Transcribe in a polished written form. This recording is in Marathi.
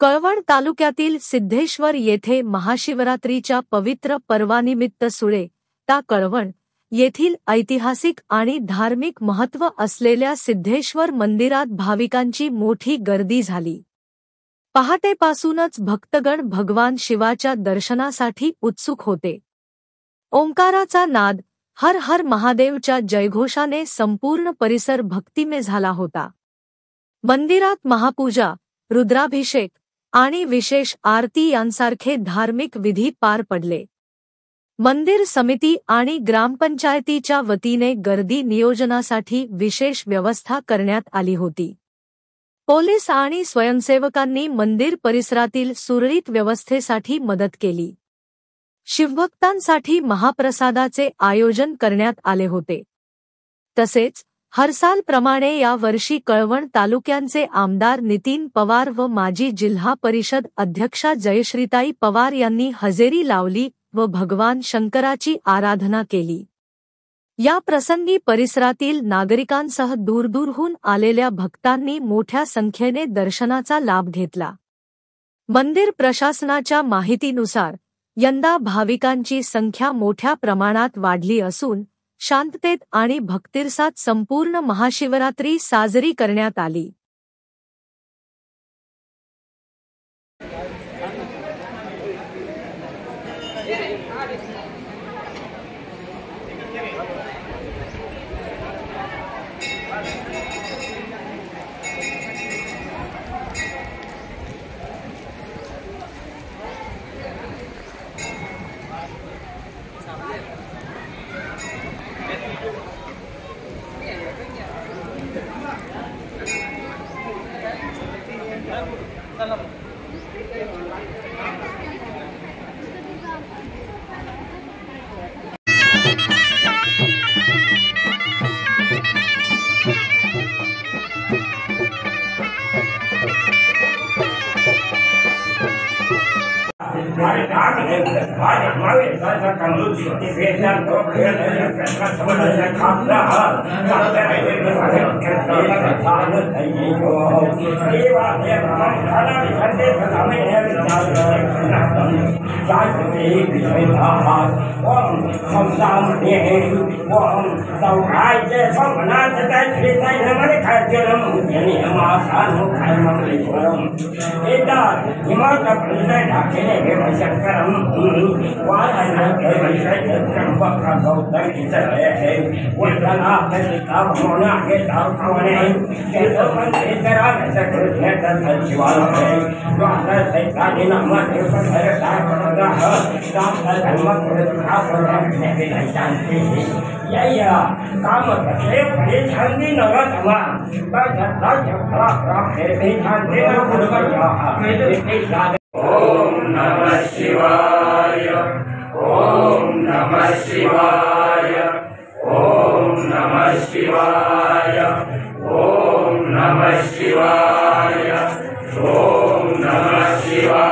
कळवण तालुक्यातील सिद्धेश्वर येथे महाशिवरात्रीच्या पवित्र पर्वानिमित्त सुळे ता कळवण येथील ऐतिहासिक आणि धार्मिक महत्त्व असलेल्या सिद्धेश्वर मंदिरात भाविकांची मोठी गर्दी झाली। पहाटेपासूनच भक्तगण भगवान शिवाच्या दर्शनासाठी उत्सुक होते। ओंकाराचा नाद, हर हर महादेवच्या जयघोषाने संपूर्ण परिसर भक्तिमय झाला होता। मंदिरात महापूजा, रुद्राभिषेक आणि विशेष आरती यांसारखे धार्मिक विधी पार पडले। मंदिर समिती आणि ग्रामपंचायतीच्या वतीने गर्दी नियोजनासाठी विशेष व्यवस्था करण्यात आली होती। पोलीस आणि स्वयंसेवकांनी मंदिर परिसरातील सुरळीत व्यवस्थेसाठी मदत केली। शिवभक्तांसाठी महाप्रसादाचे आयोजन करण्यात आले होते। तसेच हरसालप्रमाणे या वर्षी कळवण तालुक्यांचे आमदार नितीन पवार व माजी जिल्हा परिषद अध्यक्षा जयश्रीताई पवार यांनी हजेरी लावली व भगवान शंकराची आराधना केली। या प्रसंगी परिसरातील नागरिकांसह दूरदूरहून आलेल्या भक्तांनी मोठ्या संख्येने दर्शनाचा लाभ घेतला। मंदिर प्रशासनाच्या माहितीनुसार यंदा भाविकांची संख्या मोठ्या प्रमाणात वाढली असून शांततेत आणि भक्तिरसात संपूर्ण महाशिवरात्री साजरी करण्यात आली। ओम नमः शिवाय, ओम नमः शिवाय, ओम नमः शिवाय, ओम नमः शिवाय, ओम नमः शिवाय।